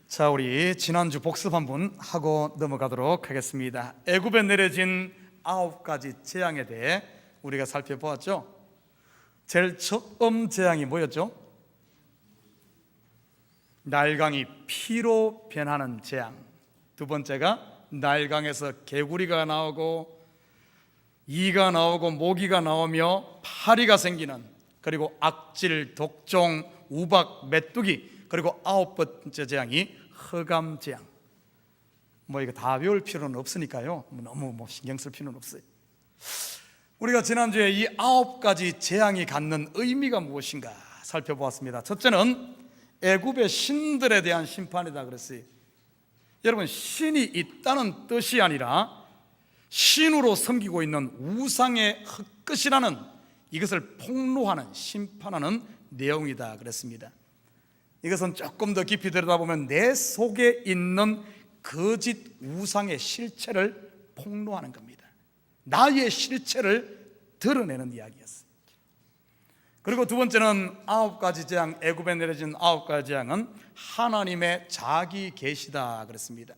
자, 우리 지난주 복습 한번 하고 넘어가도록 하겠습니다. 애굽에 내려진 9가지 재앙에 대해 우리가 살펴보았죠. 제일 처음 재앙이 뭐였죠? 나일강이 피로 변하는 재앙. 두 번째가 나일강에서 개구리가 나오고 이가 나오고 모기가 나오며 파리가 생기는, 그리고 악질, 독종, 우박, 메뚜기, 그리고 9번째 재앙이 흑암 재앙. 이거 다 외울 필요는 없으니까요, 너무 신경 쓸 필요는 없어요. 우리가 지난주에 이 9가지 재앙이 갖는 의미가 무엇인가 살펴보았습니다. 첫째는 애굽의 신들에 대한 심판이다 그랬어요. 여러분, 신이 있다는 뜻이 아니라 신으로 섬기고 있는 우상의 흙끝이라는, 이것을 폭로하는, 심판하는 내용이다 그랬습니다. 이것은 조금 더 깊이 들여다보면 내 속에 있는 거짓 우상의 실체를 폭로하는 겁니다. 나의 실체를 드러내는 이야기였어요. 그리고 두 번째는 9가지 재앙, 애굽에 내려진 9가지 재앙은 하나님의 자기 계시다 그랬습니다.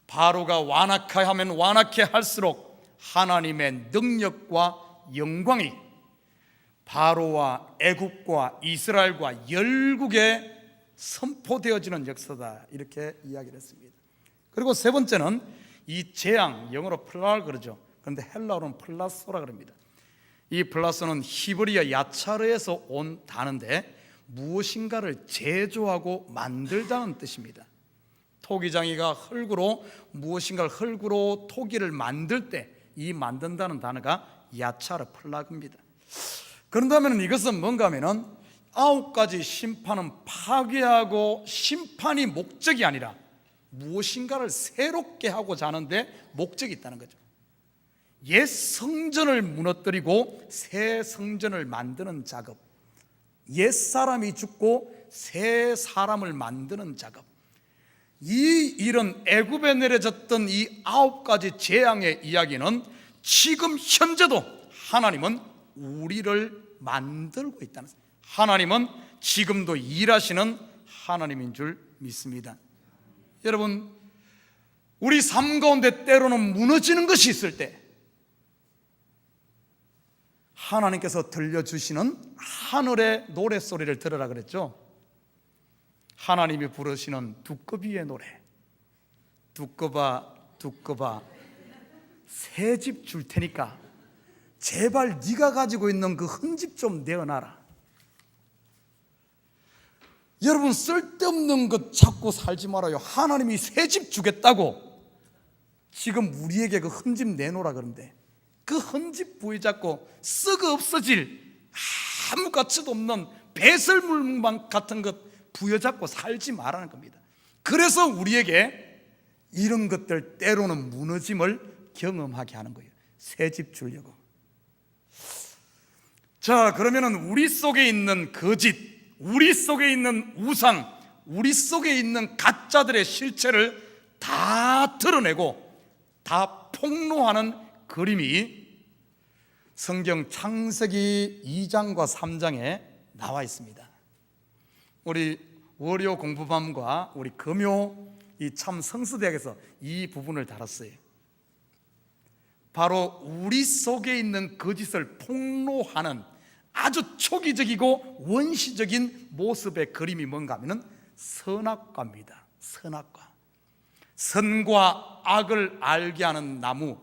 바로가 완악하면 완악해 할수록 하나님의 능력과 영광이 바로와 애굽과 이스라엘과 열국에 선포되어지는 역사다, 이렇게 이야기를 했습니다. 그리고 세 번째는 이 재앙, 영어로 플랄 그러죠. 그런데 헬라어로는 플라소라 그럽니다. 이 플라소는 히브리어 야차르에서 온 단어인데 무엇인가를 제조하고 만들다는 뜻입니다. 토기장이가 흙으로 무엇인가를 흙으로 토기를 만들 때 이 만든다는 단어가 야차르 플라그입니다. 그런다면 이것은 뭔가 하면은 9가지 심판은 파괴하고 심판이 목적이 아니라 무엇인가를 새롭게 하고자 하는데 목적이 있다는 거죠. 옛 성전을 무너뜨리고 새 성전을 만드는 작업, 옛 사람이 죽고 새 사람을 만드는 작업, 이 일은 애굽에 내려졌던 이 9가지 재앙의 이야기는 지금 현재도 하나님은 우리를 만들고 있다는 거예요. 하나님은 지금도 일하시는 하나님인 줄 믿습니다. 여러분, 우리 삶 가운데 때로는 무너지는 것이 있을 때 하나님께서 들려주시는 하늘의 노랫소리를 들으라 그랬죠. 하나님이 부르시는 두꺼비의 노래. 두꺼봐 두꺼봐, 새 집 줄 테니까 제발 네가 가지고 있는 그 흠집 좀 내어놔라. 여러분, 쓸데없는 것 찾고 살지 말아요. 하나님이 새 집 주겠다고 지금 우리에게 그 흠집 내놓으라 그러는데, 그 흠집 부여잡고 썩어 없어질 아무 가치도 없는 배설물만 같은 것 부여잡고 살지 말라는 겁니다. 그래서 우리에게 이런 것들, 때로는 무너짐을 경험하게 하는 거예요. 새 집 주려고. 자, 그러면은 우리 속에 있는 거짓, 우리 속에 있는 우상, 우리 속에 있는 가짜들의 실체를 다 드러내고 다 폭로하는 그림이 성경 창세기 2장과 3장에 나와 있습니다. 우리 월요 공부반과 우리 금요 이 참 성수대학에서 이 부분을 다뤘어요. 바로 우리 속에 있는 거짓을 폭로하는 아주 초기적이고 원시적인 모습의 그림이 뭔가 하면 선악과입니다. 선악과, 선과 악을 알게 하는 나무.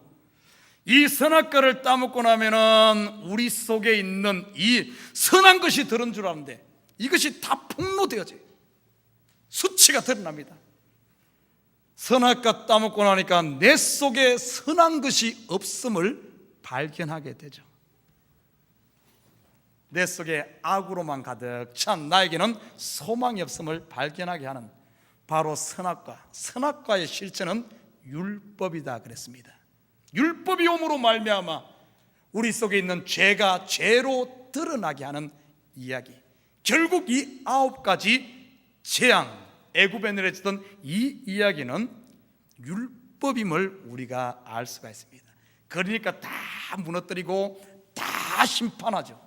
이 선악과를 따먹고 나면은 우리 속에 있는 이 선한 것이 들은 줄 아는데 이것이 다 폭로되어져요. 수치가 드러납니다. 선악과 따먹고 나니까 내 속에 선한 것이 없음을 발견하게 되죠. 내 속에 악으로만 가득 찬 나에게는 소망이 없음을 발견하게 하는 바로 선악과, 선악과의 실체는 율법이다 그랬습니다. 율법이 옴으로 말미암아 우리 속에 있는 죄가 죄로 드러나게 하는 이야기. 결국 이 9가지 재앙, 애굽에 내려지던 이 이야기는 율법임을 우리가 알 수가 있습니다. 그러니까 다 무너뜨리고 다 심판하죠.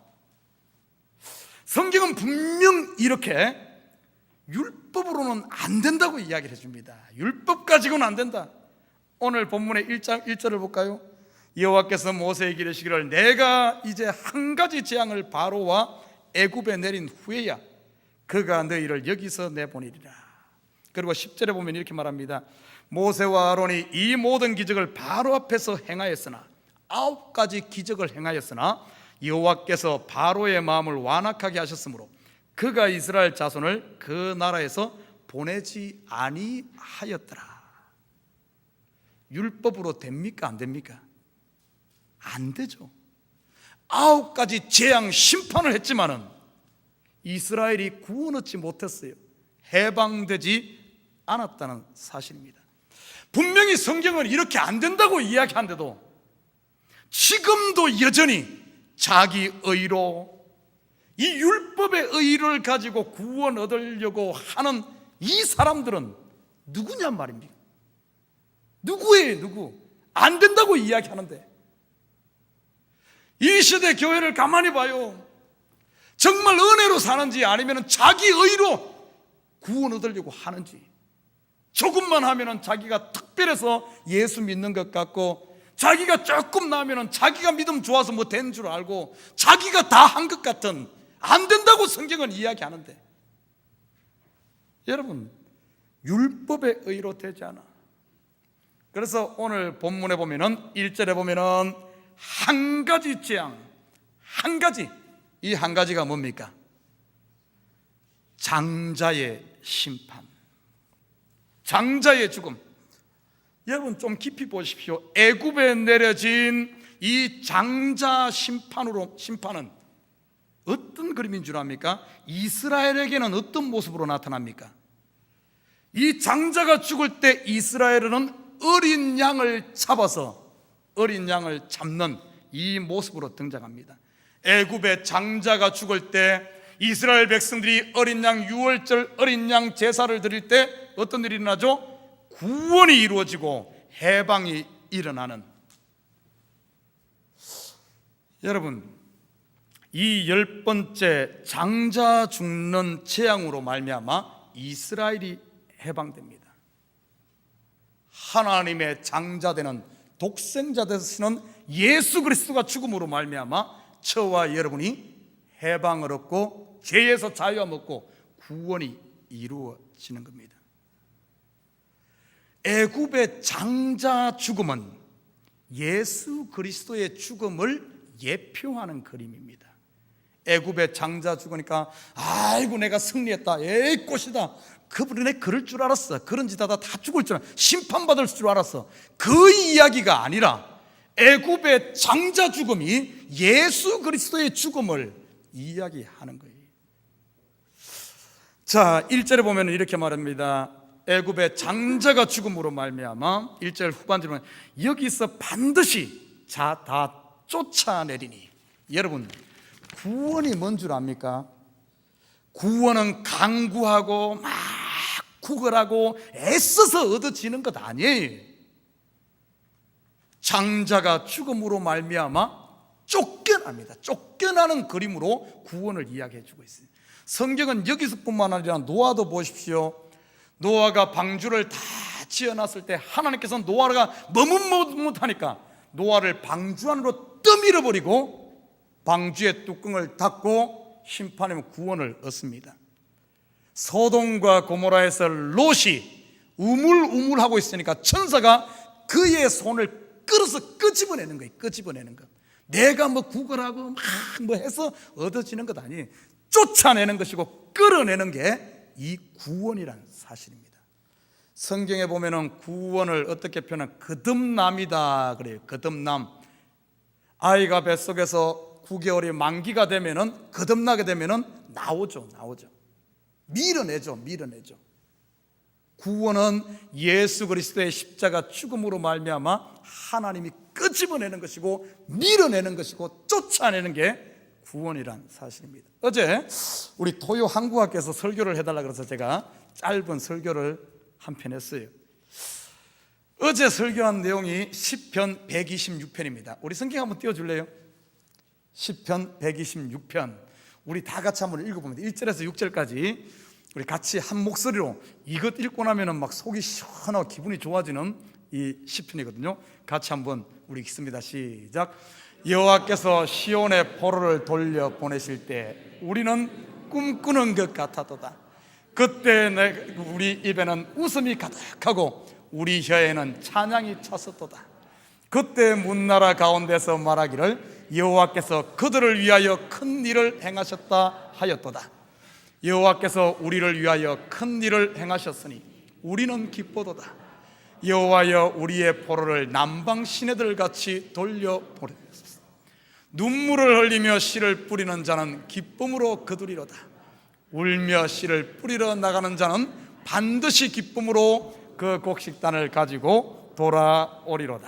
성경은 분명 이렇게 율법으로는 안 된다고 이야기를 해줍니다. 율법 가지고는 안 된다. 오늘 본문의 1장 1절을 볼까요? 여호와께서 모세에게 이르시기를 내가 이제 한 가지 재앙을 바로와 애굽에 내린 후에야 그가 너희를 여기서 내보내리라. 그리고 10절에 보면 이렇게 말합니다. 모세와 아론이 이 모든 기적을 바로 앞에서 행하였으나 9가지 기적을 행하였으나 여호와께서 바로의 마음을 완악하게 하셨으므로 그가 이스라엘 자손을 그 나라에서 보내지 아니하였더라. 율법으로 됩니까? 안 됩니까? 안 되죠. 9가지 재앙 심판을 했지만은 이스라엘이 구원 얻지 못했어요. 해방되지 않았다는 사실입니다. 분명히 성경은 이렇게 안 된다고 이야기하는데도 지금도 여전히 자기 의로 이 율법의 의를 가지고 구원 얻으려고 하는 이 사람들은 누구냐 말입니까? 누구예요? 누구? 안 된다고 이야기하는데 이 시대 교회를 가만히 봐요. 정말 은혜로 사는지 아니면 자기 의로 구원 얻으려고 하는지, 조금만 하면 자기가 특별해서 예수 믿는 것 같고, 자기가 조금 나면 자기가 믿음 좋아서 뭐 된 줄 알고 자기가 다 한 것 같은, 안 된다고 성경은 이야기하는데, 여러분 율법의 의로 되지 않아. 그래서 오늘 본문에 보면은 1절에 보면은 한 가지 재앙, 한 가지, 이 한 가지가 뭡니까? 장자의 심판, 장자의 죽음. 여러분 좀 깊이 보십시오. 애굽에 내려진 이 장자 심판은 어떤 그림인 줄 압니까? 이스라엘에게는 어떤 모습으로 나타납니까? 이 장자가 죽을 때 이스라엘은 어린 양을 잡아서 어린 양을 잡는 이 모습으로 등장합니다. 애굽의 장자가 죽을 때 이스라엘 백성들이 어린 양 유월절 어린 양 제사를 드릴 때 어떤 일이 일어나죠? 구원이 이루어지고 해방이 일어나는. 여러분 이 10번째 장자 죽는 재앙으로 말미암아 이스라엘이 해방됩니다. 하나님의 장자되는 독생자 되시는 예수 그리스도가 죽음으로 말미암아 저와 여러분이 해방을 얻고 죄에서 자유함 얻고 구원이 이루어지는 겁니다. 애굽의 장자 죽음은 예수 그리스도의 죽음을 예표하는 그림입니다. 애굽의 장자 죽으니까 아이고 내가 승리했다, 에이 꽃이다, 그분이 그럴 줄 알았어, 그런 짓 하다 다 죽을 줄 알았어, 심판받을 줄 알았어, 그 이야기가 아니라 애굽의 장자 죽음이 예수 그리스도의 죽음을 이야기하는 거예요. 자 1절에 보면 이렇게 말합니다. 애굽의 장자가 죽음으로 말미암아 1절 후반절에 여기서 반드시 다 쫓아내리니. 여러분 구원이 뭔 줄 압니까? 구원은 강구하고 막 구걸하고 애써서 얻어지는 것 아니에요. 장자가 죽음으로 말미암아 쫓겨납니다. 쫓겨나는 그림으로 구원을 이야기해 주고 있어요. 성경은 여기서뿐만 아니라 노아도 보십시오. 노아가 방주를 다 지어놨을 때 하나님께서 노아가 머뭇머뭇하니까 노아를 방주 안으로 떠밀어 버리고 방주의 뚜껑을 닫고 심판의 구원을 얻습니다. 소돔과 고모라에서 롯이 우물우물하고 있으니까 천사가 그의 손을 끌어서 끄집어내는 거예요. 끄집어내는 것. 내가 뭐 구걸하고 막 뭐 해서 얻어지는 것 아니에요. 쫓아내는 것이고 끌어내는 게 이 구원이라는 사실입니다. 성경에 보면은 구원을 어떻게 표현하면 거듭남이다 그래요. 거듭남. 아이가 뱃속에서 9개월이 만기가 되면은 거듭나게 되면은 나오죠. 밀어내죠. 구원은 예수 그리스도의 십자가 죽음으로 말미암아 하나님이 끄집어내는 것이고 밀어내는 것이고 쫓아내는 게 구원이란 사실입니다. 어제 우리 토요 한국학교에서 설교를 해달라 그래서 제가 짧은 설교를 한 편 했어요. 어제 설교한 내용이 시편 126편입니다. 우리 성경 한번 띄워줄래요? 시편 126편 우리 다 같이 한번 읽어봅니다. 1절에서 6절까지 우리 같이 한 목소리로 이것 읽고 나면은 막 속이 시원하고 기분이 좋아지는 이 시편이거든요. 같이 한번 우리 읽습니다. 시작. 여호와께서 시온의 포로를 돌려 보내실 때 우리는 꿈꾸는 것 같았도다. 그때 우리 입에는 웃음이 가득하고 우리 혀에는 찬양이 찼었도다. 그때 문나라 가운데서 말하기를 여호와께서 그들을 위하여 큰 일을 행하셨다 하였도다. 여호와께서 우리를 위하여 큰 일을 행하셨으니 우리는 기쁘도다. 여호와여 우리의 포로를 남방 시내들 같이 돌려보내소서. 눈물을 흘리며 씨를 뿌리는 자는 기쁨으로 거두리로다. 울며 씨를 뿌리러 나가는 자는 반드시 기쁨으로 그 곡식단을 가지고 돌아오리로다.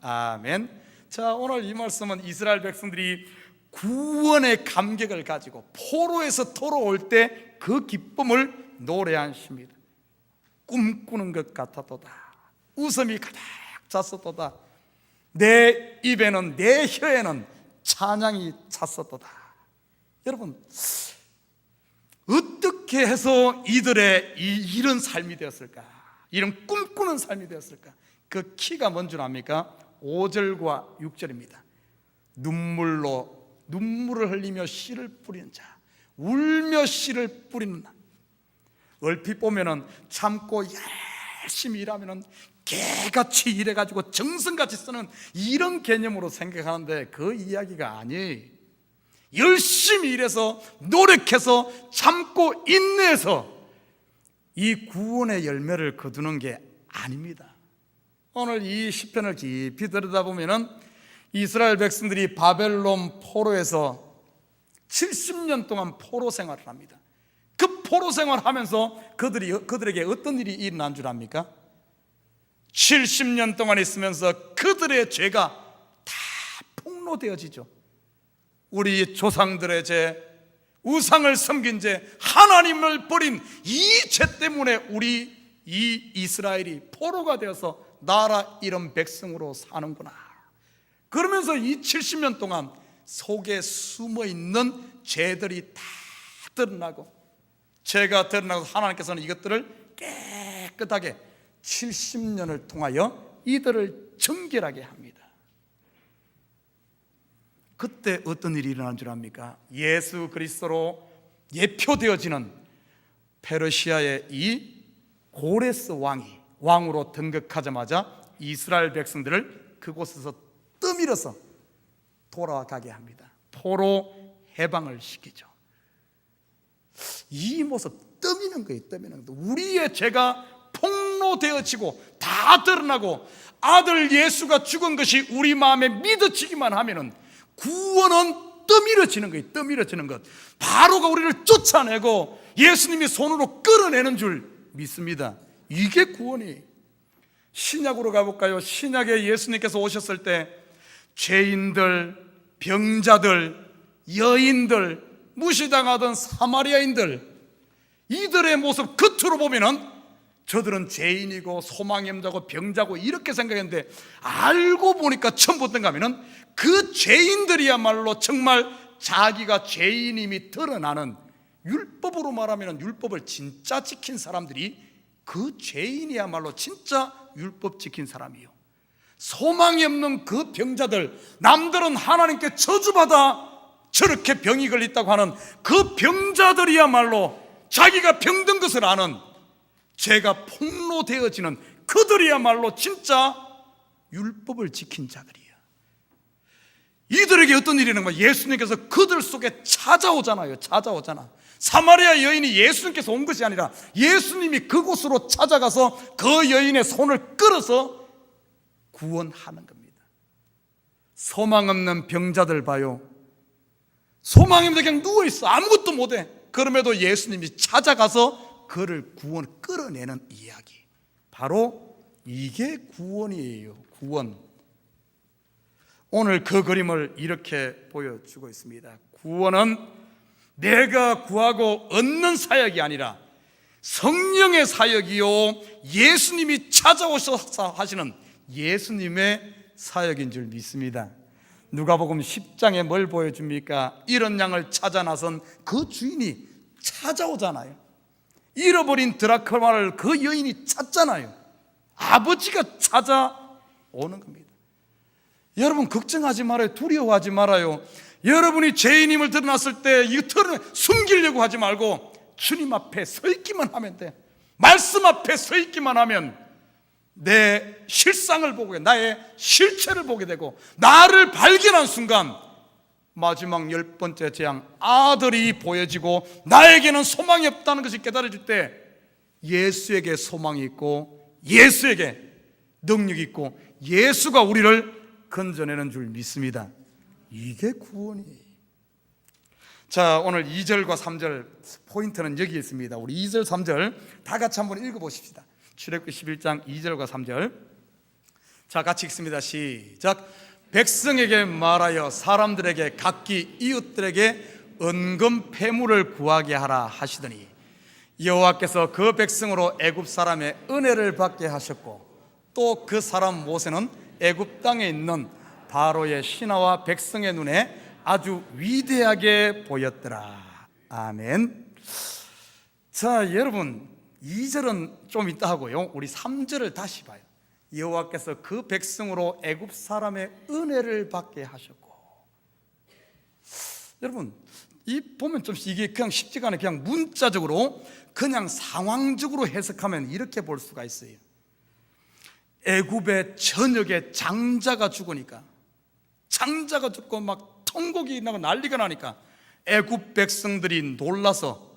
아멘. 자, 오늘 이 말씀은 이스라엘 백성들이 구원의 감격을 가지고 포로에서 돌아올 때 그 기쁨을 노래한 시입니다. 꿈꾸는 것 같았도다. 웃음이 가득 찼었도다. 내 입에는, 내 혀에는 찬양이 찼었도다. 여러분, 어떻게 해서 이들의 이런 삶이 되었을까? 이런 꿈꾸는 삶이 되었을까? 그 키가 뭔 줄 압니까? 5절과 6절입니다. 눈물을 흘리며 씨를 뿌리는 자, 울며 씨를 뿌리는 자. 얼핏 보면은 참고 열심히 일하면은 개같이 일해가지고 정성같이 쓰는 이런 개념으로 생각하는데 그 이야기가 아니에요. 열심히 일해서 노력해서 참고 인내해서 이 구원의 열매를 거두는 게 아닙니다. 오늘 이 시편을 깊이 들여다보면은 이스라엘 백성들이 바벨론 포로에서 70년 동안 포로 생활을 합니다. 그 포로 생활을 하면서 그들에게 어떤 일이 일어난 줄 압니까? 70년 동안 있으면서 그들의 죄가 다 폭로되어지죠. 우리 조상들의 죄, 우상을 섬긴 죄, 하나님을 버린 이 죄 때문에 우리 이 이스라엘이 포로가 되어서 나라 잃은 백성으로 사는구나. 그러면서 이 70년 동안 속에 숨어있는 죄들이 다 드러나고, 죄가 드러나고 하나님께서는 이것들을 깨끗하게 70년을 통하여 이들을 정결하게 합니다. 그때 어떤 일이 일어난 줄 압니까? 예수 그리스도로 예표되어지는 페르시아의 이 고레스 왕으로 등극하자마자 이스라엘 백성들을 그곳에서 떠밀어서 돌아가게 합니다. 포로 해방을 시키죠. 이 모습, 떠미는 거예요. 떠미는 거. 우리의 죄가 폭로되어지고 다 드러나고 아들 예수가 죽은 것이 우리 마음에 믿어지기만 하면은 구원은 떠밀어지는 거예요. 떠밀어지는 것. 바로가 우리를 쫓아내고 예수님이 손으로 끌어내는 줄 믿습니다. 이게 구원이에요. 신약으로 가볼까요? 신약에 예수님께서 오셨을 때 죄인들, 병자들, 여인들, 무시당하던 사마리아인들, 이들의 모습 겉으로 보면은 저들은 죄인이고 소망이 없다고 병자고 이렇게 생각했는데 알고 보니까 처음 어떤가 하면은 그 죄인들이야말로 정말 자기가 죄인임이 드러나는, 율법으로 말하면 율법을 진짜 지킨 사람들이 그 죄인이야말로 진짜 율법 지킨 사람이요. 소망이 없는 그 병자들, 남들은 하나님께 저주받아 저렇게 병이 걸렸다고 하는 그 병자들이야말로 자기가 병든 것을 아는, 죄가 폭로되어지는 그들이야말로 진짜 율법을 지킨 자들이에요. 이들에게 어떤 일이 있는 거예요? 예수님께서 그들 속에 찾아오잖아요. 사마리아 여인이 예수님께서 온 것이 아니라 예수님이 그곳으로 찾아가서 그 여인의 손을 끌어서 구원하는 겁니다. 소망 없는 병자들 봐요. 소망이 없는데 그냥 누워있어. 아무것도 못해. 그럼에도 예수님이 찾아가서 그를 끌어내는 이야기. 바로 이게 구원이에요. 구원. 오늘 그 그림을 이렇게 보여주고 있습니다. 구원은 내가 구하고 얻는 사역이 아니라 성령의 사역이요, 예수님이 찾아오셔서 하시는 예수님의 사역인 줄 믿습니다. 누가복음 10장에 뭘 보여줍니까? 이런 양을 찾아 나선 그 주인이 찾아오잖아요. 잃어버린 드라큘라를 그 여인이 찾잖아요. 아버지가 찾아오는 겁니다. 여러분 걱정하지 말아요. 두려워하지 말아요. 여러분이 죄인임을 드러났을 때 이 털을 숨기려고 하지 말고 주님 앞에 서 있기만 하면 돼. 말씀 앞에 서 있기만 하면 내 실상을 보게, 나의 실체를 보게 되고, 나를 발견한 순간 마지막 10번째 재앙, 아들이 보여지고 나에게는 소망이 없다는 것이 깨달아질 때 예수에게 소망이 있고 예수에게 능력이 있고 예수가 우리를 건져내는 줄 믿습니다. 이게 구원이에요. 자, 오늘 2절과 3절 포인트는 여기 있습니다. 우리 2절 3절 다 같이 한번 읽어보십시다. 출애굽기 11장 2절과 3절. 자, 같이 읽습니다. 시작. 백성에게 말하여 사람들에게 각기 이웃들에게 은금 패물을 구하게 하라 하시더니 여호와께서 그 백성으로 애굽 사람의 은혜를 받게 하셨고 또 그 사람 모세는 애굽 땅에 있는 바로의 신하와 백성의 눈에 아주 위대하게 보였더라. 아멘. 자, 여러분 2절은 좀 이따 하고요. 우리 3절을 다시 봐요. 여호와께서 그 백성으로 애굽 사람의 은혜를 받게 하셨고. 여러분 이 보면 좀 이게 그냥 쉽지가 않아요. 그냥 문자적으로 그냥 상황적으로 해석하면 이렇게 볼 수가 있어요. 애굽의 전역에 장자가 죽으니까, 장자가 죽고 막 통곡이 나고 난리가 나니까 애굽 백성들이 놀라서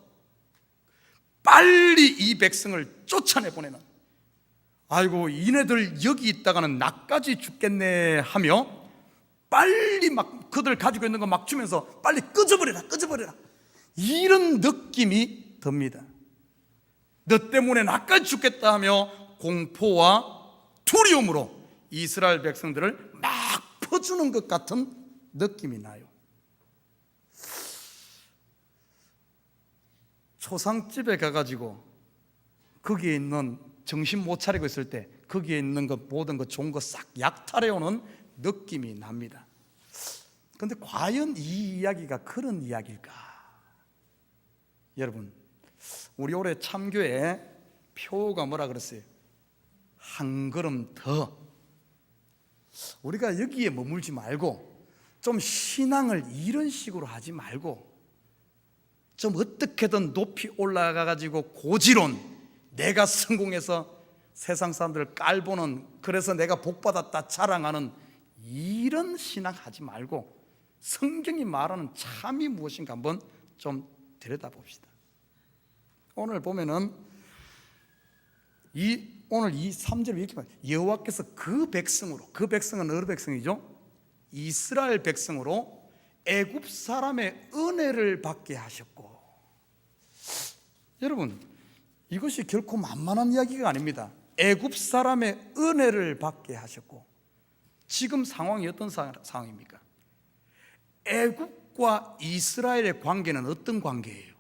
빨리 이 백성을 쫓아내 보내는, 아이고 이네들 여기 있다가는 나까지 죽겠네 하며 빨리 막 그들 가지고 있는 거 막 주면서 빨리 꺼져버려라, 꺼져버려라, 이런 느낌이 듭니다. 너 때문에 나까지 죽겠다 하며 공포와 두려움으로 이스라엘 백성들을 막 퍼주는 것 같은 느낌이 나요. 초상집에 가가지고 거기에 있는, 정신 못 차리고 있을 때 거기에 있는 것 모든 것 좋은 거 싹 약탈해오는 느낌이 납니다. 그런데 과연 이 이야기가 그런 이야기일까? 여러분 우리 올해 참교회 표가 뭐라 그랬어요? 한 걸음 더. 우리가 여기에 머물지 말고 좀 신앙을 이런 식으로 하지 말고 좀 어떻게든 높이 올라가가지고 고지론, 내가 성공해서 세상 사람들을 깔보는, 그래서 내가 복받았다 자랑하는 이런 신앙 하지 말고 성경이 말하는 참이 무엇인가 한번 좀 들여다봅시다. 오늘 보면은 오늘 이 3절에 이렇게 말해요. 여호와께서 그 백성으로, 그 백성은 어느 백성이죠? 이스라엘 백성으로 애굽 사람의 은혜를 받게 하셨고. 여러분 이것이 결코 만만한 이야기가 아닙니다. 애굽 사람의 은혜를 받게 하셨고. 지금 상황이 어떤 상황입니까? 애굽과 이스라엘의 관계는 어떤 관계예요?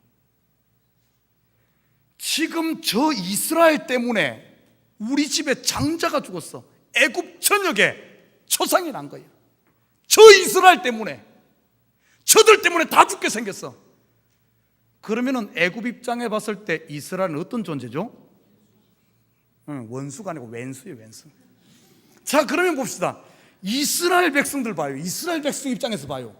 지금 저 이스라엘 때문에 우리 집에 장자가 죽었어. 애굽 전역에 초상이 난 거예요. 저 이스라엘 때문에, 저들 때문에 다 죽게 생겼어. 그러면은 애굽 입장에 봤을 때 이스라엘은 어떤 존재죠? 원수가 아니고 왼수예요, 왼수. 자, 그러면 봅시다. 이스라엘 백성들 봐요. 이스라엘 백성 입장에서 봐요.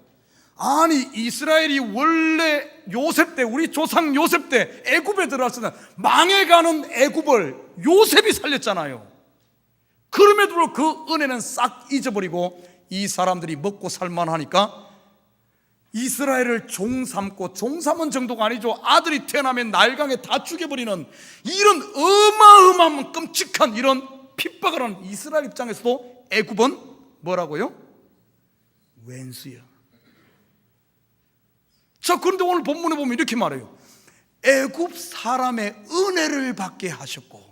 아니 이스라엘이 원래 요셉 때, 우리 조상 요셉 때 애굽에 들어왔을 때 망해가는 애굽을 요셉이 살렸잖아요. 그럼에도 불구하고 그 은혜는 싹 잊어버리고 이 사람들이 먹고 살만하니까 이스라엘을 종 삼고, 종 삼은 정도가 아니죠, 아들이 태어나면 날강에 다 죽여버리는 이런 어마어마한 끔찍한 이런 핍박을 하는 이스라엘 입장에서도 애굽은 뭐라고요? 왼수야. 자, 그런데 오늘 본문에 보면 이렇게 말해요. 애굽 사람의 은혜를 받게 하셨고.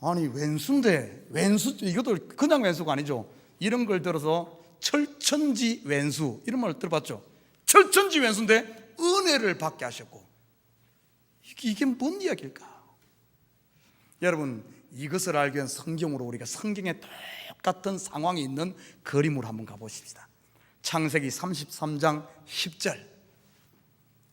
아니 왼수인데, 왼수 이것도 그냥 왼수가 아니죠. 이런 걸 들어서 철천지 왼수, 이런 말 들어봤죠? 철천지 왼수인데 은혜를 받게 하셨고. 이게 뭔 이야기일까? 여러분 이것을 알기 위한 성경으로 우리가 성경에 똑같은 상황이 있는 그림으로 한번 가보십시다. 창세기 33장 10절.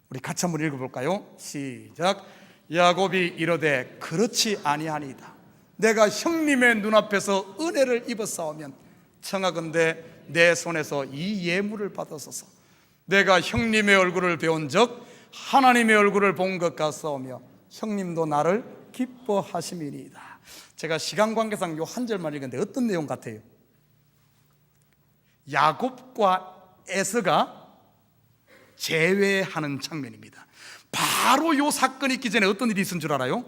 우리 같이 한번 읽어볼까요? 시작. 야곱이 이르되 그렇지 아니하니이다. 내가 형님의 눈앞에서 은혜를 입었사오면 청하건대 내 손에서 이 예물을 받으소서. 내가 형님의 얼굴을 배운 적 하나님의 얼굴을 본 것 같사오며 형님도 나를 기뻐하심이니이다. 제가 시간 관계상 요 한 절만 읽었는데 어떤 내용 같아요? 야곱과 에서가 재회하는 장면입니다. 바로 요 사건이 있기 전에 어떤 일이 있은 줄 알아요?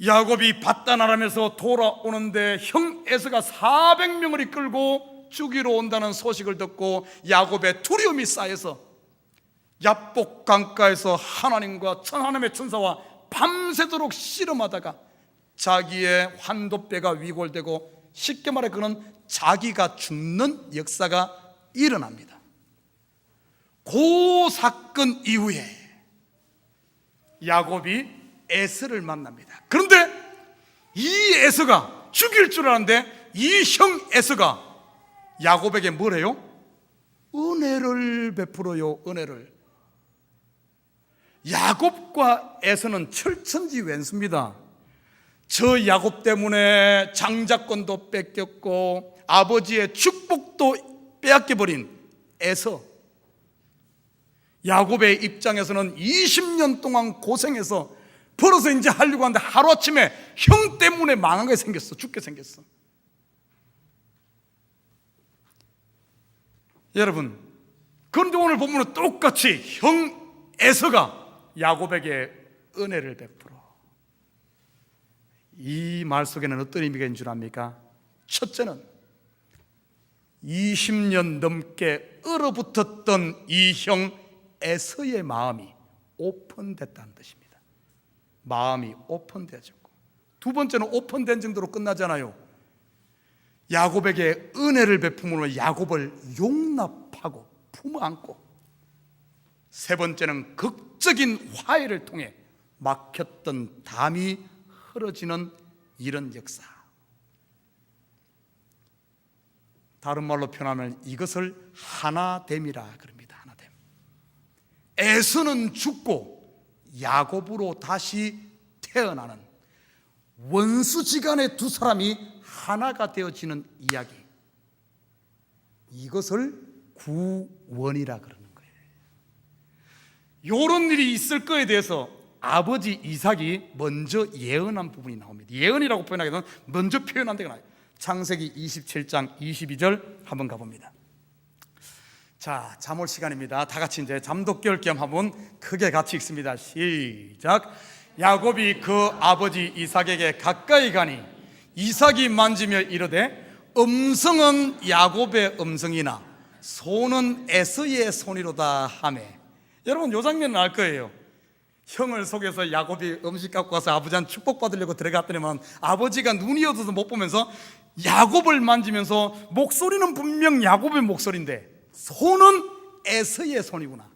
야곱이 밧단아람에서 돌아오는데 형 에서가 400명을 이끌고 죽이러 온다는 소식을 듣고 야곱의 두려움이 쌓여서 야복 강가에서 하나님의 천사와 밤새도록 씨름하다가 자기의 환도뼈가 위골되고 쉽게 말해 그는 자기가 죽는 역사가 일어납니다. 그 사건 이후에 야곱이 에서를 만납니다. 그런데 이 에서가 죽일 줄 알았는데 이 형 에서가 야곱에게 뭘 해요? 은혜를 베풀어요. 은혜를. 야곱과 에서는 철천지 왼수입니다. 저 야곱 때문에 장자권도 뺏겼고 아버지의 축복도 빼앗겨버린 에서, 야곱의 입장에서는 20년 동안 고생해서 벌어서 이제 하려고 하는데 하루아침에 형 때문에 망하게 생겼어. 죽게 생겼어. 여러분, 그런데 오늘 본문은 똑같이 형 에서가 야곱에게 은혜를 베풀어. 이 말 속에는 어떤 의미가 있는 줄 압니까? 첫째는 20년 넘게 얼어붙었던 이 형 에서의 마음이 오픈됐다는 뜻입니다. 마음이 오픈되어졌고, 두 번째는 오픈된 정도로 끝나잖아요. 야곱에게 은혜를 베품으로 야곱을 용납하고 품어안고, 세 번째는 극적인 화해를 통해 막혔던 담이 흐려지는 이런 역사. 다른 말로 표현하면 이것을 하나됨이라 그럽니다. 하나됨. 에서는 죽고 야곱으로 다시 태어나는 원수지간의 두 사람이 하나가 되어지는 이야기, 이것을 구원이라 그러는 거예요. 이런 일이 있을 거에 대해서 아버지 이삭이 먼저 예언한 부분이 나옵니다. 예언이라고 표현하게 되면 먼저 표현한 데가 나와요. 창세기 27장 22절 한번 가봅니다. 자, 잠올 시간입니다. 다 같이 이제 잠독결 겸 한번 크게 같이 읽습니다. 시작. 야곱이 그 아버지 이삭에게 가까이 가니 이삭이 만지며 이르되 음성은 야곱의 음성이나 손은 에서의 손이로다 하매. 여러분, 이 장면은 알 거예요. 형을 속여서 야곱이 음식 갖고 가서 아버지한테 축복받으려고 들어갔더니만 아버지가 눈이 어두워서 못 보면서 야곱을 만지면서 목소리는 분명 야곱의 목소리인데 손은 에서의 손이구나.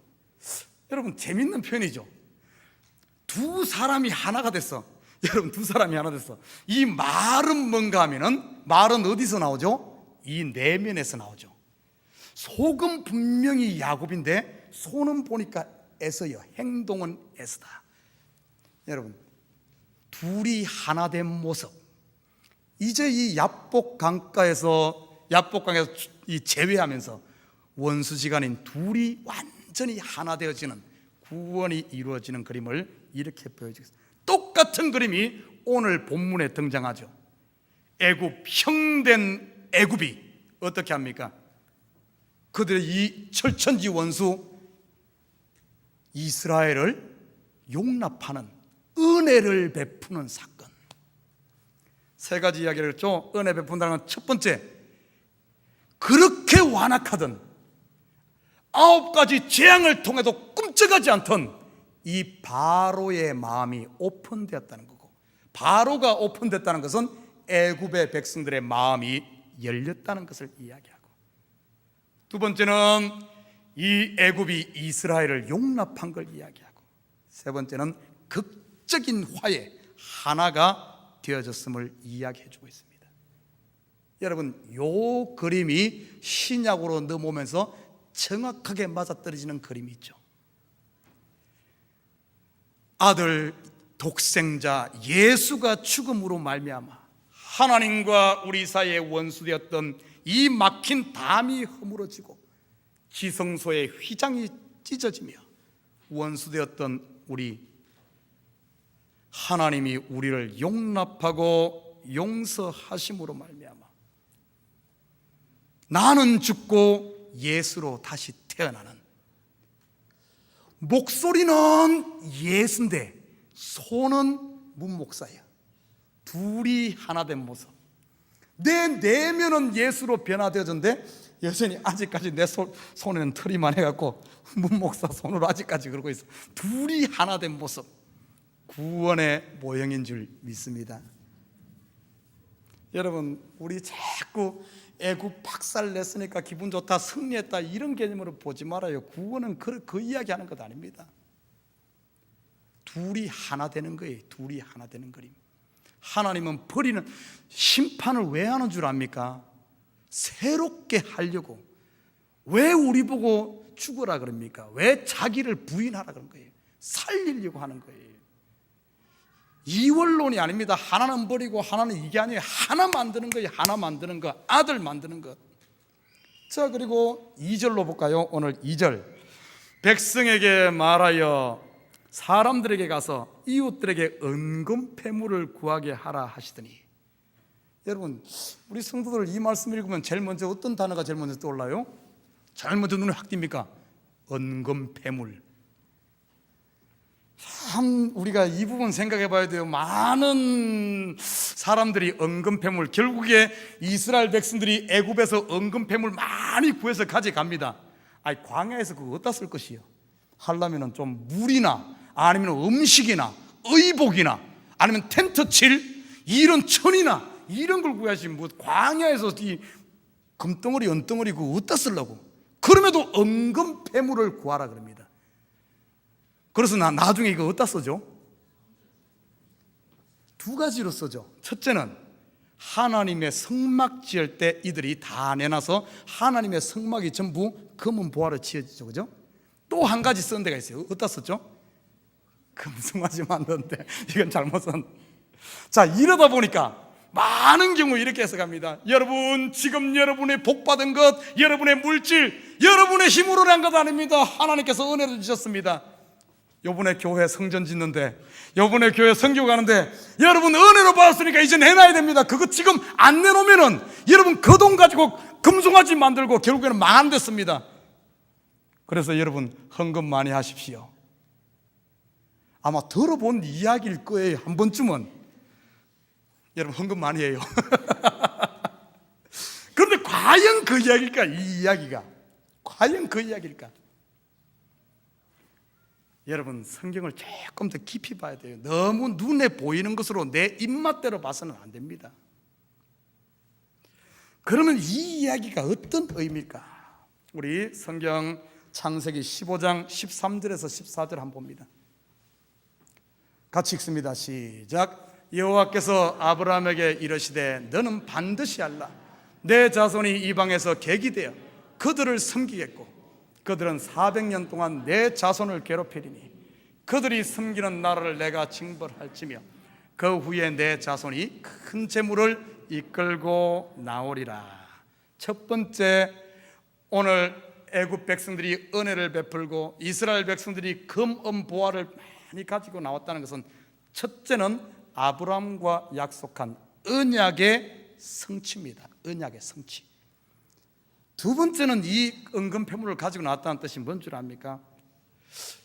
여러분, 재밌는 표현이죠. 두 사람이 하나가 됐어. 여러분, 두 사람이 하나 됐어. 이 말은 뭔가 하면은, 말은 어디서 나오죠? 이 내면에서 나오죠. 속은 분명히 야곱인데 손은 보니까 에서요. 행동은 에서다. 여러분, 둘이 하나 된 모습, 이제 이 야복 강가에서 이 재회하면서 원수지간인 둘이 완전히 하나 되어지는, 구원이 이루어지는 그림을 이렇게 보여주겠습니다. 똑같은 그림이 오늘 본문에 등장하죠. 애굽, 형된 애굽이 어떻게 합니까? 그들의 이 철천지 원수 이스라엘을 용납하는, 은혜를 베푸는 사건. 세 가지 이야기를 했죠. 은혜 베푼다는 건 첫 번째, 그렇게 완악하던 9가지 재앙을 통해도 꿈쩍하지 않던 이 바로의 마음이 오픈되었다는 거고, 바로가 오픈됐다는 것은 애굽의 백성들의 마음이 열렸다는 것을 이야기하고, 두 번째는 이 애굽이 이스라엘을 용납한 걸 이야기하고, 세 번째는 극적인 화해, 하나가 되어졌음을 이야기해 주고 있습니다. 여러분, 요 그림이 신약으로 넘어오면서 정확하게 맞아떨어지는 그림이 있죠. 아들 독생자 예수가 죽음으로 말미암아 하나님과 우리 사이에 원수되었던 이 막힌 담이 허물어지고 지성소의 휘장이 찢어지며 원수되었던 우리 하나님이 우리를 용납하고 용서하심으로 말미암아 나는 죽고 예수로 다시 태어나는, 목소리는 예수인데 손은 문 목사야. 둘이 하나 된 모습. 내 내면은 예수로 변화되어졌는데 여전히 아직까지 내 손에는 털이만 해갖고 문 목사 손으로 아직까지 그러고 있어. 둘이 하나 된 모습, 구원의 모형인 줄 믿습니다. 여러분, 우리 자꾸 애국 박살 냈으니까 기분 좋다, 승리했다 이런 개념으로 보지 말아요. 구원은 그 이야기 하는 것 아닙니다. 둘이 하나 되는 거예요. 둘이 하나 되는 그림. 하나님은 버리는 심판을 왜 하는 줄 압니까? 새롭게 하려고. 왜 우리 보고 죽으라 그럽니까? 왜 자기를 부인하라 그런 거예요? 살리려고 하는 거예요. 이원론이 아닙니다. 하나는 버리고 하나는 이게 아니에요. 하나 만드는 거예요. 하나 만드는 거, 아들 만드는 것. 자, 그리고 2절로 볼까요? 오늘 2절. 백성에게 말하여 사람들에게 가서 이웃들에게 은금 패물을 구하게 하라 하시더니. 여러분, 우리 성도들 이 말씀 읽으면 제일 먼저 어떤 단어가 제일 먼저 떠올라요? 제일 먼저 눈에 확 띕니까? 은금 패물. 참 우리가 이 부분 생각해 봐야 돼요. 많은 사람들이 은금패물, 결국에 이스라엘 백성들이 애굽에서 은금패물 많이 구해서 가져갑니다. 아니, 광야에서 그거 어디다 쓸 것이요? 하려면은 좀 물이나 아니면 음식이나 의복이나 아니면 텐트 칠 이런 천이나 이런 걸 구해야지, 뭐 광야에서 이 금덩어리 은덩어리 그거 어디다 쓰려고? 그럼에도 은금패물을 구하라 그럽니다. 그래서 나중에 이거 어디다 써죠? 두 가지로 써죠. 첫째는 하나님의 성막 지을 때 이들이 다 내놔서 하나님의 성막이 전부 금은 보화로 지어지죠. 그죠? 또 한 가지 쓴 데가 있어요. 어디다 썼죠? 금송아지 만드는데 이건 잘못 썼. 자, 이러다 보니까 많은 경우 이렇게 해석합니다. 여러분, 지금 여러분의 복받은 것, 여러분의 물질, 여러분의 힘으로 난 것 아닙니다. 하나님께서 은혜를 주셨습니다. 요번에 교회 성전 짓는데, 요번에 교회 선교 가는데 여러분 은혜로 받았으니까 이제 내놔야 됩니다. 그거 지금 안 내놓으면은 여러분 그 돈 가지고 금송아지 만들고 결국에는 망한댔습니다. 그래서 여러분 헌금 많이 하십시오. 아마 들어본 이야기일 거예요. 한 번쯤은. 여러분 헌금 많이 해요. 그런데 과연 그 이야기일까? 이 이야기가 과연 그 이야기일까? 여러분, 성경을 조금 더 깊이 봐야 돼요. 너무 눈에 보이는 것으로 내 입맛대로 봐서는 안 됩니다. 그러면 이 이야기가 어떤 의미일까? 우리 성경 창세기 15장 13절에서 14절 한번 봅니다. 같이 읽습니다. 시작. 여호와께서 아브라함에게 이르시되 너는 반드시 알라. 내 자손이 이방에서 객이 되어 그들을 섬기겠고 그들은 400년 동안 내 자손을 괴롭히리니 그들이 섬기는 나라를 내가 징벌할지며 그 후에 내 자손이 큰 재물을 이끌고 나오리라. 첫 번째, 오늘 애굽 백성들이 은혜를 베풀고 이스라엘 백성들이 금, 은, 보화를 많이 가지고 나왔다는 것은 첫째는 아브라함과 약속한 언약의 성취입니다. 언약의 성취. 두 번째는 이 은금패물을 가지고 나왔다는 뜻이 뭔 줄 압니까?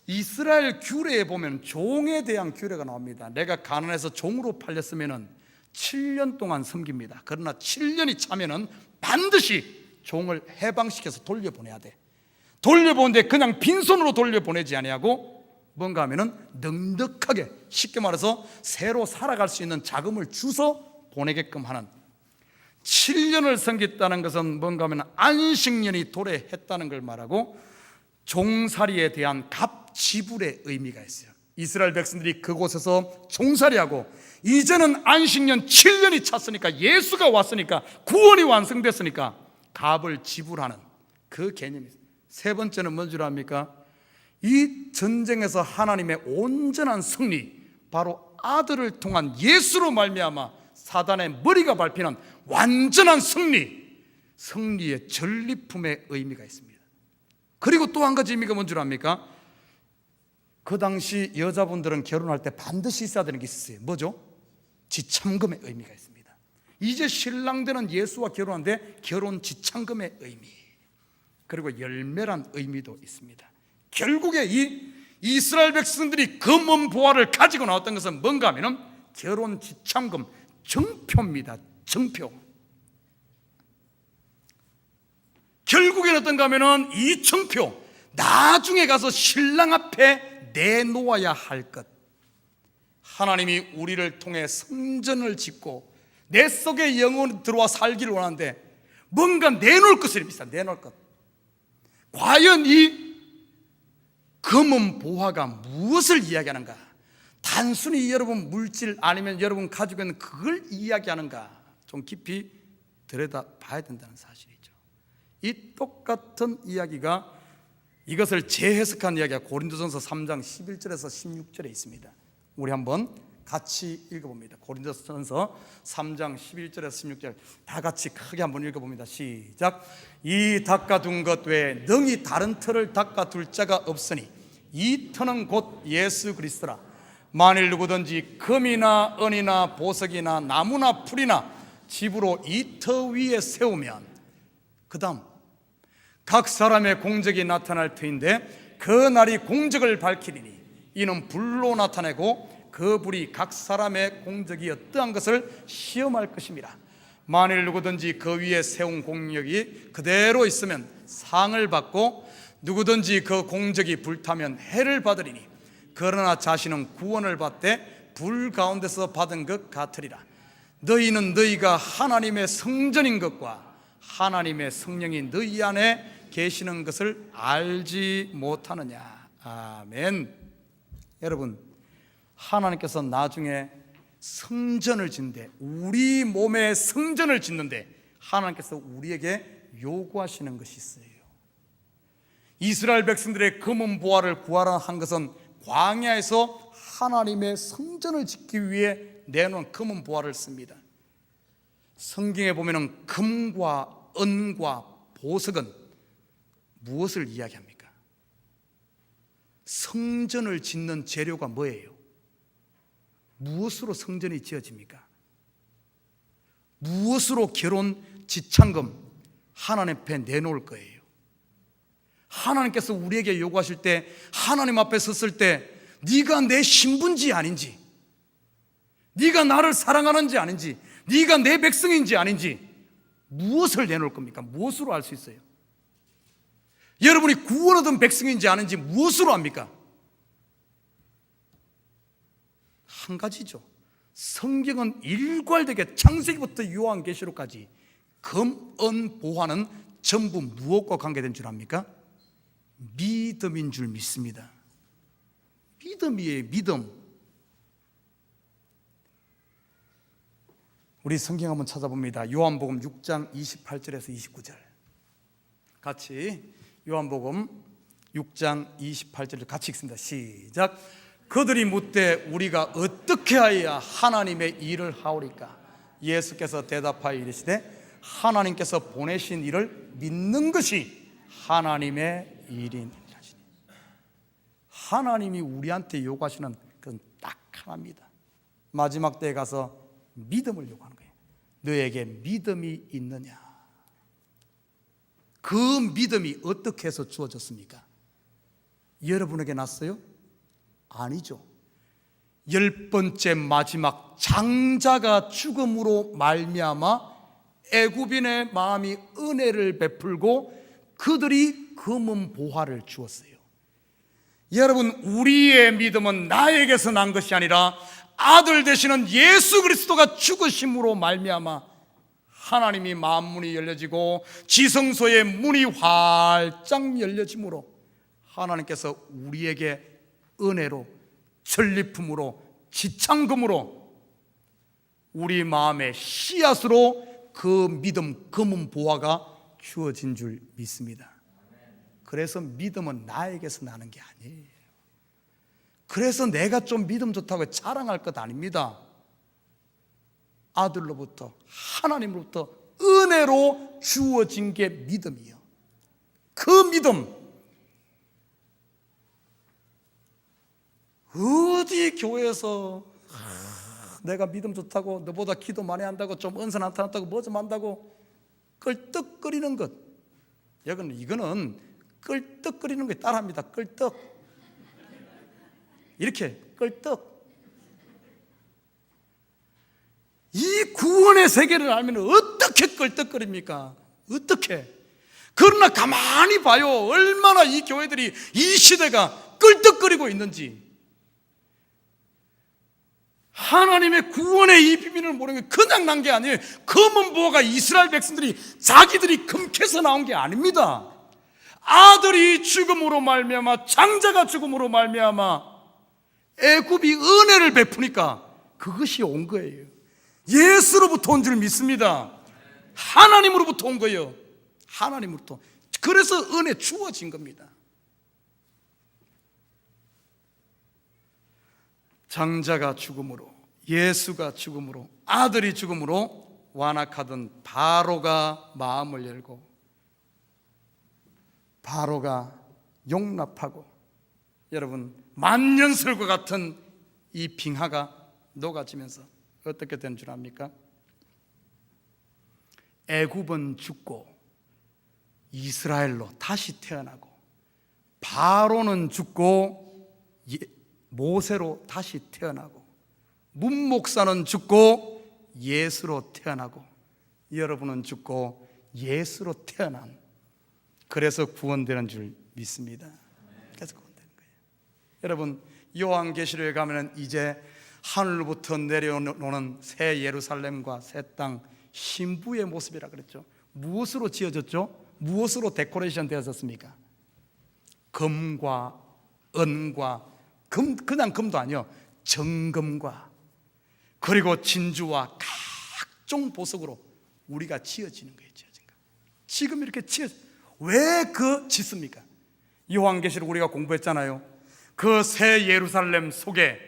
이스라엘 규례에 보면 종에 대한 규례가 나옵니다. 내가 가난해서 종으로 팔렸으면 7년 동안 섬깁니다. 그러나 7년이 차면은 반드시 종을 해방시켜서 돌려보내야 돼. 돌려보는데 그냥 빈손으로 돌려보내지 아니하고 뭔가 하면은 넉넉하게, 쉽게 말해서 새로 살아갈 수 있는 자금을 주서 보내게끔 하는. 7년을 섬겼다는 것은 뭔가 하면 안식년이 도래했다는 걸 말하고 종살이에 대한 갑지불의 의미가 있어요. 이스라엘 백성들이 그곳에서 종살이하고 이제는 안식년 7년이 찼으니까, 예수가 왔으니까, 구원이 완성됐으니까 갑을 지불하는 그 개념이 있어요. 세 번째는 뭔 줄 압니까? 이 전쟁에서 하나님의 온전한 승리, 바로 아들을 통한 예수로 말미암아 사단의 머리가 밟히는 완전한 승리의 전리품의 의미가 있습니다. 그리고 또 한 가지 의미가 뭔 줄 압니까? 그 당시 여자분들은 결혼할 때 반드시 있어야 되는 게 있었어요. 뭐죠? 지참금의 의미가 있습니다. 이제 신랑되는 예수와 결혼하는데 결혼 지참금의 의미, 그리고 열매란 의미도 있습니다. 결국에 이 이스라엘 백성들이 금은 보화를 가지고 나왔던 것은 뭔가 하면은 결혼 지참금, 정표입니다. 정표. 결국엔 어떤가 하면은 이 정표, 나중에 가서 신랑 앞에 내놓아야 할 것. 하나님이 우리를 통해 성전을 짓고 내 속에 영혼이 들어와 살기를 원하는데 뭔가 내놓을 것을 믿습니다. 내놓을 것. 과연 이 금은 보화가 무엇을 이야기하는가? 단순히 여러분 물질 아니면 여러분 가지고 있는 그걸 이야기하는가? 좀 깊이 들여다봐야 된다는 사실이죠. 이 똑같은 이야기가, 이것을 재해석한 이야기가 고린도전서 3장 11절에서 16절에 있습니다. 우리 한번 같이 읽어봅니다. 고린도전서 3장 11절에서 16절 다 같이 크게 한번 읽어봅니다. 시작. 이 닦아둔 것 외에 능히 다른 터를 닦아둘 자가 없으니 이 터는 곧 예수 그리스도라. 만일 누구든지 금이나 은이나 보석이나 나무나 풀이나 집으로 이 터 위에 세우면, 그 다음 각 사람의 공적이 나타날 터인데 그 날이 공적을 밝히리니 이는 불로 나타내고 그 불이 각 사람의 공적이 어떠한 것을 시험할 것입니다. 만일 누구든지 그 위에 세운 공력이 그대로 있으면 상을 받고 누구든지 그 공적이 불타면 해를 받으리니 그러나 자신은 구원을 받되 불 가운데서 받은 것 같으리라. 너희는 너희가 하나님의 성전인 것과 하나님의 성령이 너희 안에 계시는 것을 알지 못하느냐. 아멘. 여러분, 하나님께서 나중에 성전을 짓는데, 우리 몸의 성전을 짓는데 하나님께서 우리에게 요구하시는 것이 있어요. 이스라엘 백성들의 금은 보화를 구하라 한 것은 광야에서 하나님의 성전을 짓기 위해 내놓은 금은 보화를 씁니다. 성경에 보면은 금과 은과 보석은 무엇을 이야기합니까? 성전을 짓는 재료가 뭐예요? 무엇으로 성전이 지어집니까? 무엇으로 결혼 지참금 하나님 앞에 내놓을 거예요? 하나님께서 우리에게 요구하실 때, 하나님 앞에 섰을 때 네가 내 신분지 아닌지, 네가 나를 사랑하는지 아닌지, 네가 내 백성인지 아닌지 무엇을 내놓을 겁니까? 무엇으로 알 수 있어요? 여러분이 구원 얻은 백성인지 아닌지 무엇으로 압니까? 한 가지죠. 성경은 일괄되게 창세기부터 요한계시록까지 금, 은, 보화는 전부 무엇과 관계된 줄 압니까? 믿음인 줄 믿습니다. 믿음이에요. 믿음. 우리 성경 한번 찾아봅니다. 요한복음 6장 28절에서 29절 같이, 요한복음 6장 28절을 같이 읽습니다. 시작. 그들이 묻되 우리가 어떻게 하여야 하나님의 일을 하오리까? 예수께서 대답하여 이르시되 하나님께서 보내신 일을 믿는 것이 하나님의 일인 자시니. 하나님이 우리한테 요구하시는 건 딱 하나입니다. 마지막 때에 가서 믿음을 요구하는 거예요. 너에게 믿음이 있느냐? 그 믿음이 어떻게 해서 주어졌습니까? 여러분에게 났어요? 아니죠. 10번째 마지막 장자가 죽음으로 말미암아 애굽인의 마음이 은혜를 베풀고 그들이 금은 보화를 주었어요. 여러분, 우리의 믿음은 나에게서 난 것이 아니라 아들 되시는 예수 그리스도가 죽으심으로 말미암아 하나님이 만문이 열려지고 지성소의 문이 활짝 열려짐으로 하나님께서 우리에게 은혜로, 전리품으로, 지참금으로, 우리 마음의 씨앗으로 그 믿음, 금은 보화가 주어진 줄 믿습니다. 그래서 믿음은 나에게서 나는 게 아니에요. 그래서 내가 좀 믿음 좋다고 자랑할 것 아닙니다. 아들로부터, 하나님으로부터 은혜로 주어진 게 믿음이요. 그 믿음, 어디 교회에서 내가 믿음 좋다고, 너보다 기도 많이 한다고, 좀 은사 나타났다고, 뭐 좀 한다고 끌떡거리는 것, 이거는 끌떡거리는 거에 따라합니다. 끌떡, 이렇게 끌떡. 이 구원의 세계를 알면 어떻게 끌떡거립니까? 어떻게? 그러나 가만히 봐요. 얼마나 이 교회들이, 이 시대가 끌떡거리고 있는지. 하나님의 구원의 이 비밀을 모르는 게 그냥 난 게 아니에요. 검은 보화가 이스라엘 백성들이 자기들이 금캐서 나온 게 아닙니다. 아들이 죽음으로 말미암아, 장자가 죽음으로 말미암아 애굽이 은혜를 베푸니까 그것이 온 거예요. 예수로부터 온 줄 믿습니다. 하나님으로부터 온 거예요. 하나님으로부터. 그래서 은혜 주어진 겁니다. 장자가 죽음으로, 예수가 죽음으로, 아들이 죽음으로 완악하던 바로가 마음을 열고, 바로가 용납하고, 여러분, 만년설과 같은 이 빙하가 녹아지면서 어떻게 된 줄 압니까? 애굽은 죽고 이스라엘로 다시 태어나고, 바로는 죽고 모세로 다시 태어나고, 문목사는 죽고 예수로 태어나고, 여러분은 죽고 예수로 태어난, 그래서 구원되는 줄 믿습니다. 그래서 구원되는 거예요. 여러분, 요한계시록에 가면 이제 하늘로부터 내려오는 새 예루살렘과 새 땅, 신부의 모습이라 그랬죠. 무엇으로 지어졌죠? 무엇으로 데코레이션 되어졌습니까? 금과 은과, 그냥 금도 아니요, 정금과 그리고 진주와 각종 보석으로 우리가 지어지는 거예요. 지어진 거. 지금 이렇게 왜 그 짓습니까? 요한계시록 우리가 공부했잖아요. 그 새 예루살렘 속에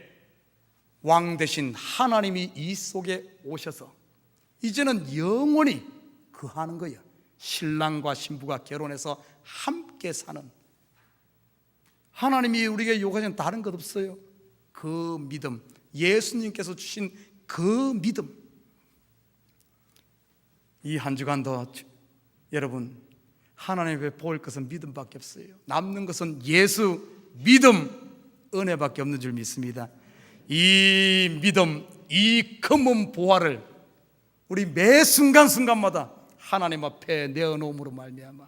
왕 대신 하나님이 이 속에 오셔서 이제는 영원히 거하는 거예요. 신랑과 신부가 결혼해서 함께 사는, 하나님이 우리에게 요구하시는 다른 것 없어요. 그 믿음, 예수님께서 주신 그 믿음. 이 한 주간도 여러분, 하나님 앞에 보일 것은 믿음밖에 없어요. 남는 것은 예수, 믿음, 은혜밖에 없는 줄 믿습니다. 이 믿음, 이 검은 보화를 우리 매 순간순간마다 하나님 앞에 내어놓음으로 말미암아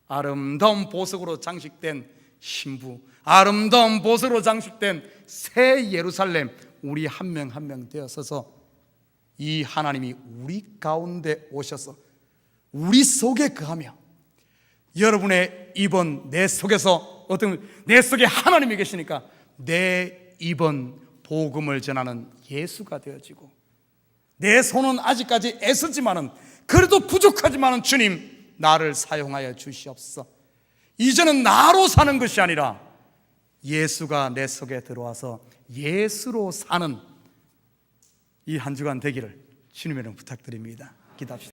아름다운 보석으로 장식된 신부, 아름다운 보석으로 장식된 새 예루살렘, 우리 한 명 한 명 되어서서 이 하나님이 우리 가운데 오셔서 우리 속에 거하며, 여러분의 입은 내 속에서, 내 속에 하나님이 계시니까 내 입은 복음을 전하는 예수가 되어지고, 내 손은 아직까지 애쓰지만은, 그래도 부족하지만은 주님 나를 사용하여 주시옵소서. 이제는 나로 사는 것이 아니라 예수가 내 속에 들어와서 예수로 사는 이 한 주간 되기를 주님의 이름으로 부탁드립니다. 기도합시다.